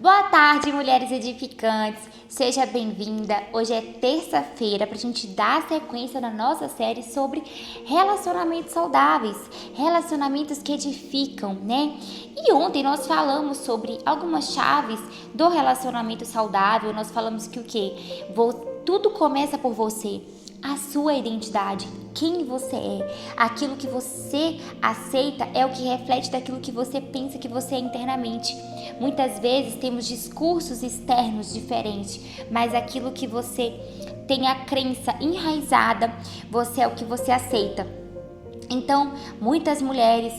Boa tarde, mulheres edificantes. Seja bem-vinda. Hoje é terça-feira para a gente dar sequência na nossa série sobre relacionamentos saudáveis, relacionamentos que edificam, né? E ontem nós falamos sobre algumas chaves do relacionamento saudável. Nós falamos que o quê? Tudo começa por você. A sua identidade, quem você é, aquilo que você aceita é o que reflete daquilo que você pensa que você é internamente. Muitas vezes temos discursos externos diferentes, mas aquilo que você tem a crença enraizada, é o que você aceita. Então, muitas mulheres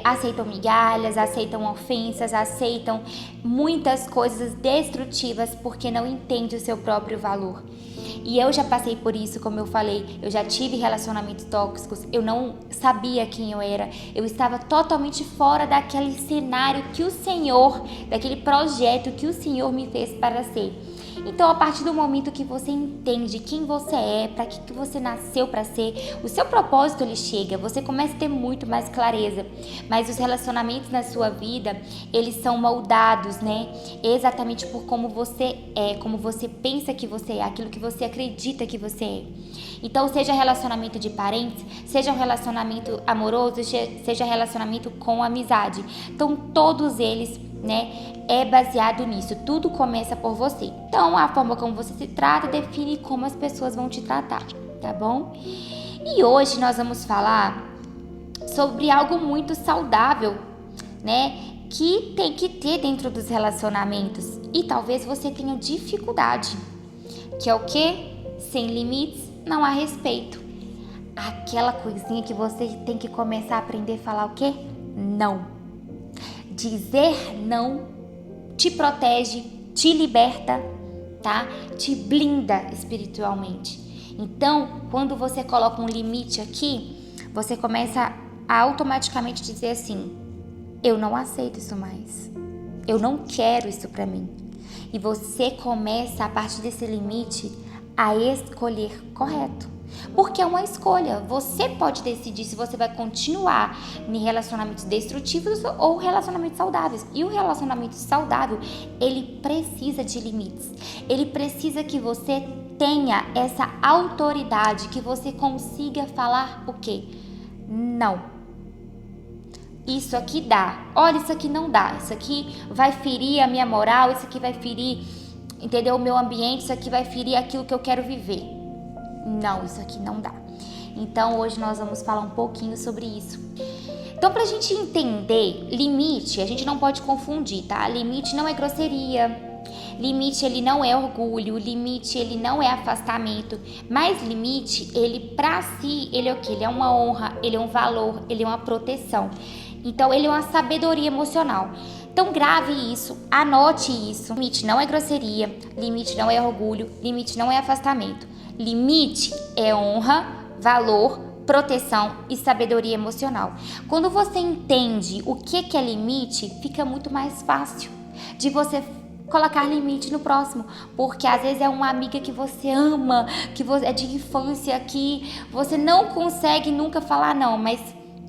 aceitam migalhas, aceitam ofensas, aceitam muitas coisas destrutivas porque não entendem o seu próprio valor. E eu já passei por isso, como eu falei, eu já tive relacionamentos tóxicos, eu não sabia quem eu era, eu estava totalmente fora daquele cenário que o Senhor, daquele projeto que o Senhor me fez para ser. Então, a partir do momento que você entende quem você é, para que você nasceu para ser, o seu propósito ele chega, você começa a ter muito mais clareza. Mas os relacionamentos na sua vida, eles são moldados, né? Exatamente por como você é, como você pensa que você é, aquilo que você acredita que você é. Então, seja relacionamento de parentes, seja um relacionamento amoroso, seja relacionamento com amizade. Então, todos eles, né, é baseado nisso. Tudo começa por você. Então, a forma como você se trata define como as pessoas vão te tratar, tá bom? E hoje nós vamos falar sobre algo muito saudável, né, que tem que ter dentro dos relacionamentos. E talvez você tenha dificuldade, que é o quê? Sem limites, não há respeito. Aquela coisinha que você tem que começar a aprender a falar o quê? Não. Dizer não te protege, te liberta, tá? Te blinda espiritualmente. Então, quando você coloca um limite aqui, você começa a automaticamente dizer assim: eu não aceito isso mais. Eu não quero isso pra mim. E você começa, a partir desse limite, a escolher correto. Porque é uma escolha. Você pode decidir se você vai continuar em relacionamentos destrutivos ou relacionamentos saudáveis. E o relacionamento saudável, ele precisa de limites. Ele precisa que você tenha essa autoridade, que você consiga falar o quê? Não. Isso aqui dá. Olha, isso aqui não dá. Isso aqui vai ferir a minha moral, isso aqui vai ferir, entendeu? O meu ambiente, isso aqui vai ferir aquilo que eu quero viver. Não, isso aqui não dá. Então, hoje nós vamos falar um pouquinho sobre isso. Então, pra gente entender limite, a gente não pode confundir, tá? Limite não é grosseria. Limite, ele não é orgulho. Limite, ele não é afastamento. Mas limite, ele pra si, ele é o quê? Ele é uma honra, ele é um valor, ele é uma proteção. Então, ele é uma sabedoria emocional. Então, grave isso, anote isso. Limite não é grosseria, limite não é orgulho, limite não é afastamento. Limite é honra, valor, proteção e sabedoria emocional. Quando você entende o que é limite, fica muito mais fácil de você colocar limite no próximo, porque às vezes é uma amiga que você ama, que é de infância, que você não consegue nunca falar não, mas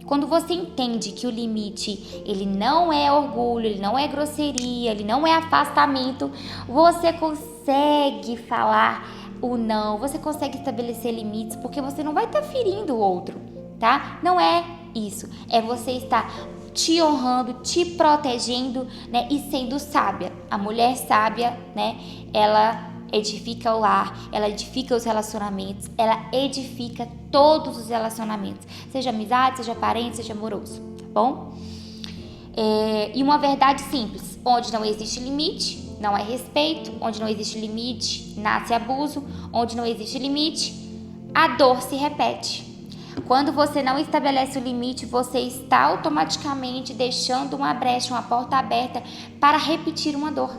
quando você entende que o limite, ele não é orgulho, ele não é grosseria, ele não é afastamento, você consegue falar o não, você consegue estabelecer limites, porque você não vai estar ferindo o outro, tá? Não é isso, é você estar te honrando, te protegendo, né? E sendo sábia. A mulher sábia, né? Ela edifica o lar, ela edifica os relacionamentos, ela edifica todos os relacionamentos, seja amizade, seja parente, seja amoroso, tá bom? E uma verdade simples: onde não existe limite, não é respeito. Onde não existe limite, nasce abuso. Onde não existe limite, a dor se repete. Quando você não estabelece o limite, você está automaticamente deixando uma brecha, uma porta aberta para repetir uma dor.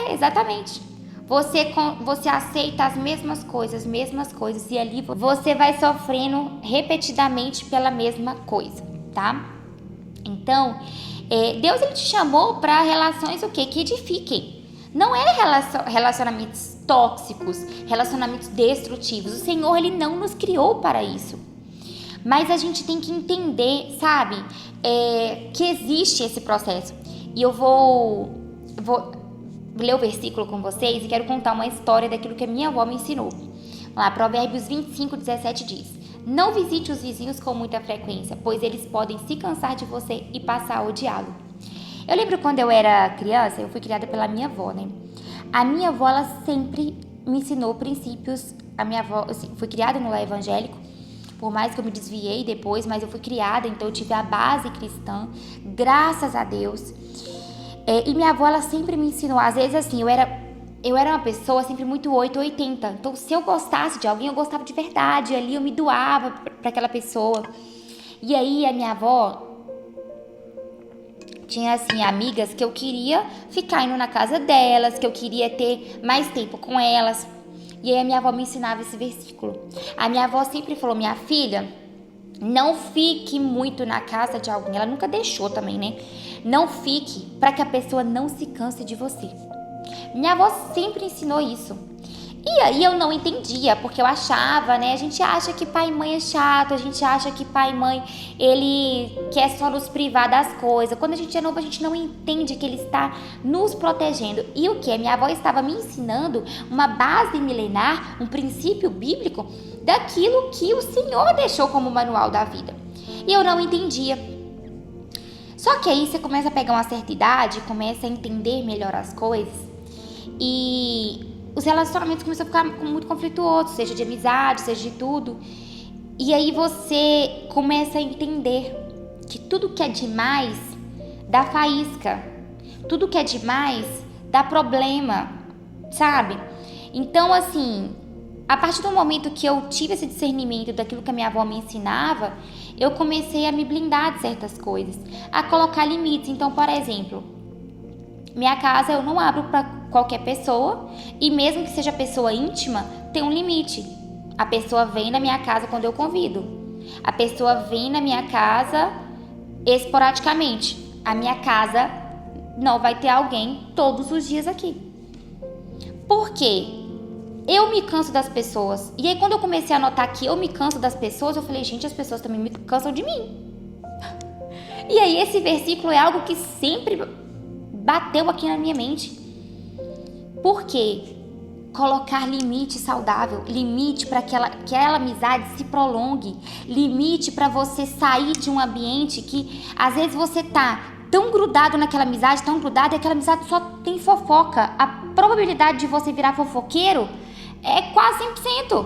Exatamente. Você aceita as mesmas coisas, e ali você vai sofrendo repetidamente pela mesma coisa, tá? Então, Deus ele te chamou para relações o quê? Que edifiquem. Não é relacionamentos tóxicos, relacionamentos destrutivos. O Senhor ele não nos criou para isso. Mas a gente tem que entender, sabe, que existe esse processo. E eu vou vou ler o versículo com vocês e quero contar uma história daquilo que a minha avó me ensinou. Vamos lá, Provérbios 25:17 diz: Não visite os vizinhos com muita frequência, pois eles podem se cansar de você e passar a odiá-lo. Eu lembro quando eu era criança, eu fui criada pela minha avó, né? A minha avó, ela sempre me ensinou princípios. A minha avó, eu fui criada no lar evangélico, por mais que eu me desviei depois, mas eu fui criada, então eu tive a base cristã, graças a Deus. E minha avó, ela sempre me ensinou, às vezes assim, eu era uma pessoa sempre muito 880, então se eu gostasse de alguém, eu gostava de verdade, ali eu me doava para aquela pessoa. E aí a minha avó tinha assim amigas que eu queria ficar indo na casa delas, que eu queria ter mais tempo com elas. E aí a minha avó me ensinava esse versículo. A minha avó sempre falou: minha filha, não fique muito na casa de alguém. Ela nunca deixou também, né? Não fique para que a pessoa não se canse de você. Minha avó sempre ensinou isso. E aí eu não entendia, porque eu achava, né? A gente acha que pai e mãe é chato, a gente acha que pai e mãe, ele quer só nos privar das coisas. Quando a gente é novo, a gente não entende que ele está nos protegendo. E o que? Minha avó estava me ensinando uma base milenar, um princípio bíblico daquilo que o Senhor deixou como manual da vida. E eu não entendia. Só que aí você começa a pegar uma certa idade, começa a entender melhor as coisas e os relacionamentos começam a ficar muito conflituosos, seja de amizade, seja de tudo. E aí você começa a entender que tudo que é demais dá faísca. Tudo que é demais dá problema, sabe? Então, assim, a partir do momento que eu tive esse discernimento daquilo que a minha avó me ensinava, eu comecei a me blindar de certas coisas, a colocar limites. Então, por exemplo, minha casa eu não abro para qualquer pessoa, e mesmo que seja pessoa íntima, tem um limite. A pessoa vem na minha casa quando eu convido. A pessoa vem na minha casa esporadicamente. A minha casa não vai ter alguém todos os dias aqui. Por quê? Eu me canso das pessoas. E aí quando eu comecei a notar que eu me canso das pessoas, eu falei, gente, as pessoas também me cansam de mim. E aí esse versículo é algo que sempre bateu aqui na minha mente. Por quê? Colocar limite saudável, limite para que aquela amizade se prolongue, limite para você sair de um ambiente que às vezes você tá tão grudado naquela amizade, tão grudado, e aquela amizade só tem fofoca. A probabilidade de você virar fofoqueiro é quase 100%.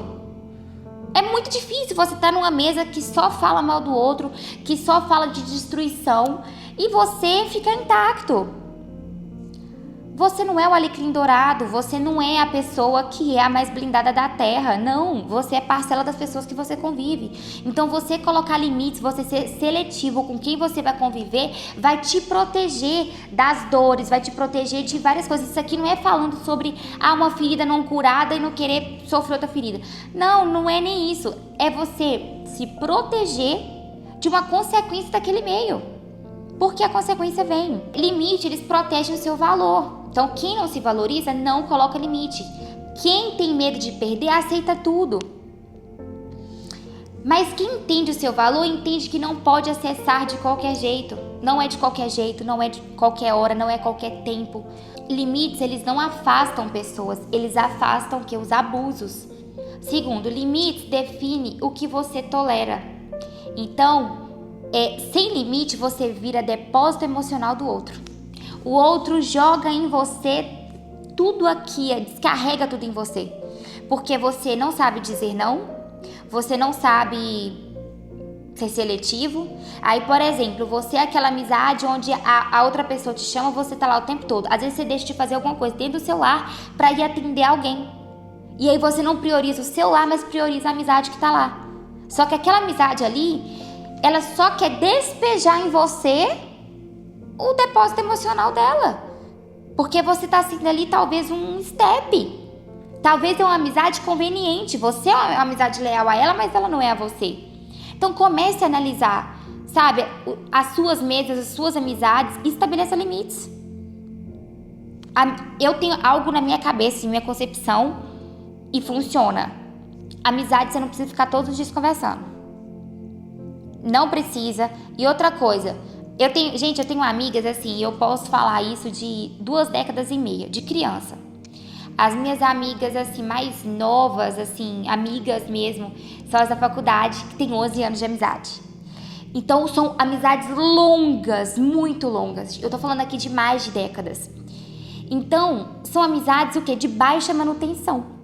É muito difícil você estar numa mesa que só fala mal do outro, que só fala de destruição, e você fica intacto. Você não é o alecrim dourado, você não é a pessoa que é a mais blindada da terra, não, você é parcela das pessoas que você convive. Então você colocar limites, você ser seletivo com quem você vai conviver, vai te proteger das dores, vai te proteger de várias coisas. Isso aqui não é falando sobre uma ferida não curada e não querer sofrer outra ferida. Não, não é nem isso, é você se proteger de uma consequência daquele meio. Porque a consequência vem. Limite, eles protegem o seu valor. Então, quem não se valoriza, não coloca limite. Quem tem medo de perder, aceita tudo. Mas quem entende o seu valor, entende que não pode acessar de qualquer jeito. Não é de qualquer jeito, não é de qualquer hora, não é qualquer tempo. Limites, eles não afastam pessoas, eles afastam os abusos. Segundo, limites define o que você tolera. Então, sem limite, você vira depósito emocional do outro. O outro joga em você tudo aqui, descarrega tudo em você. Porque você não sabe dizer não, você não sabe ser seletivo. Aí, por exemplo, você é aquela amizade onde a outra pessoa te chama, você tá lá o tempo todo. Às vezes você deixa de fazer alguma coisa dentro do celular pra ir atender alguém. E aí você não prioriza o celular, mas prioriza a amizade que tá lá. Só que aquela amizade ali, ela só quer despejar em você o depósito emocional dela. Porque você tá sendo ali talvez um step. Talvez é uma amizade conveniente. Você é uma amizade leal a ela, mas ela não é a você. Então comece a analisar, sabe, as suas mesas, as suas amizades e estabeleça limites. Eu tenho algo na minha cabeça, em minha concepção, e funciona. Amizade você não precisa ficar todos os dias conversando. Não precisa. E outra coisa, eu tenho amigas assim, eu posso falar isso de 2 décadas e meia, de criança. As minhas amigas, assim, mais novas, assim, amigas mesmo, são as da faculdade, que tem 11 anos de amizade. Então, são amizades longas, muito longas. Eu tô falando aqui de mais de décadas. Então, são amizades, o quê? De baixa manutenção.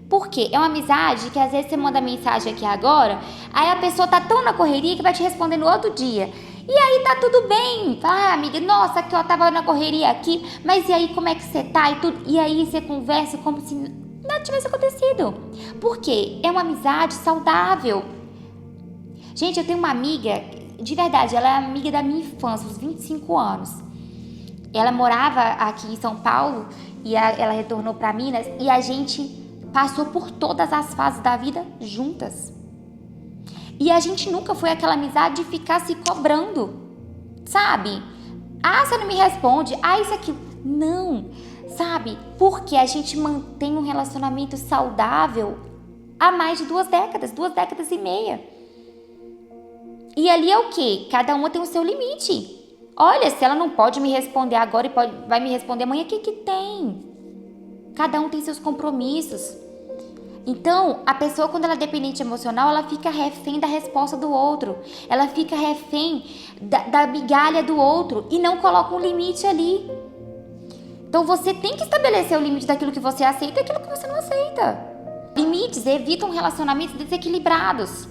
Por quê? É uma amizade que às vezes você manda mensagem aqui agora, aí a pessoa tá tão na correria que vai te responder no outro dia. E aí tá tudo bem. Ah, amiga, nossa, que eu tava na correria aqui, mas e aí como é que você tá e tudo? E aí você conversa como se nada tivesse acontecido. Por quê? É uma amizade saudável. Gente, eu tenho uma amiga, de verdade, ela é amiga da minha infância, uns 25 anos. Ela morava aqui em São Paulo e ela retornou pra Minas e a gente passou por todas as fases da vida juntas. E a gente nunca foi aquela amizade de ficar se cobrando, sabe? Ah, você não me responde. Ah, isso aqui. Não, sabe? Porque a gente mantém um relacionamento saudável há mais de 2 décadas e meia. E ali é o quê? Cada uma tem o seu limite. Olha, se ela não pode me responder agora e vai me responder amanhã, o que tem? Cada um tem seus compromissos. Então, a pessoa, quando ela é dependente emocional, ela fica refém da resposta do outro. Ela fica refém da migalha do outro e não coloca um limite ali. Então, você tem que estabelecer o limite daquilo que você aceita e daquilo que você não aceita. Limites evitam relacionamentos desequilibrados.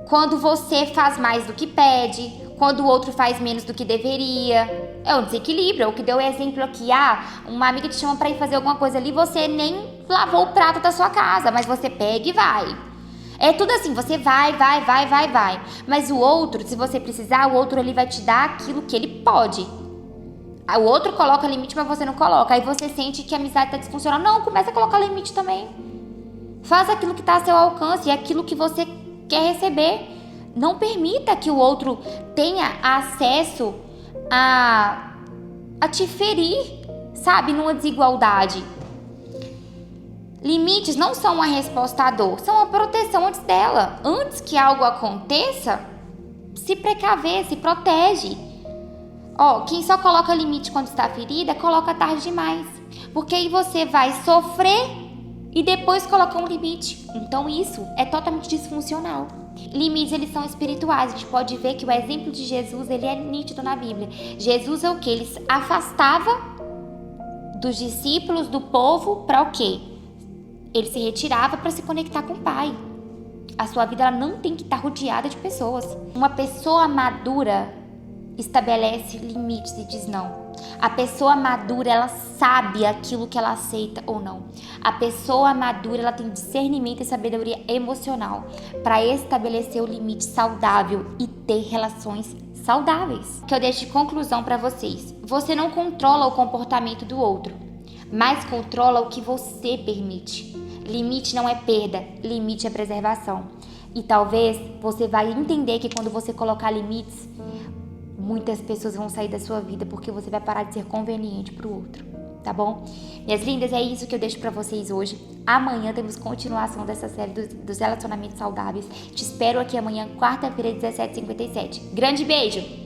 Quando você faz mais do que pede, quando o outro faz menos do que deveria. É um desequilíbrio. O que deu exemplo aqui, uma amiga te chama pra ir fazer alguma coisa ali, você nem lavou o prato da sua casa, mas você pega e vai. É tudo assim, você vai. Mas o outro, se você precisar, o outro ele vai te dar aquilo que ele pode. O outro coloca limite, mas você não coloca. Aí você sente que a amizade tá disfuncional. Não, começa a colocar limite também. Faz aquilo que tá a seu alcance e aquilo que você quer receber. Não permita que o outro tenha acesso a te ferir, sabe, numa desigualdade. Limites não são uma resposta à dor, são uma proteção antes dela. Antes que algo aconteça, se precaver, se protege. Quem só coloca limite quando está ferida, coloca tarde demais. Porque aí você vai sofrer e depois colocar um limite. Então isso é totalmente disfuncional. Limites, eles são espirituais. A gente pode ver que o exemplo de Jesus, ele é nítido na Bíblia. Jesus é o quê? Ele afastava dos discípulos, do povo, para o quê? Ele se retirava para se conectar com o Pai. A sua vida, ela não tem que estar rodeada de pessoas. Uma pessoa madura estabelece limites e diz não. A pessoa madura, ela sabe aquilo que ela aceita ou não. A pessoa madura, ela tem discernimento e sabedoria emocional para estabelecer o limite saudável e ter relações saudáveis. Que eu deixo de conclusão para vocês. Você não controla o comportamento do outro, mas controla o que você permite. Limite não é perda, limite é preservação. E talvez você vai entender que quando você colocar limites, muitas pessoas vão sair da sua vida porque você vai parar de ser conveniente pro outro, tá bom? Minhas lindas, é isso que eu deixo pra vocês hoje. Amanhã temos continuação dessa série dos relacionamentos saudáveis. Te espero aqui amanhã, quarta-feira, 17h57. Grande beijo!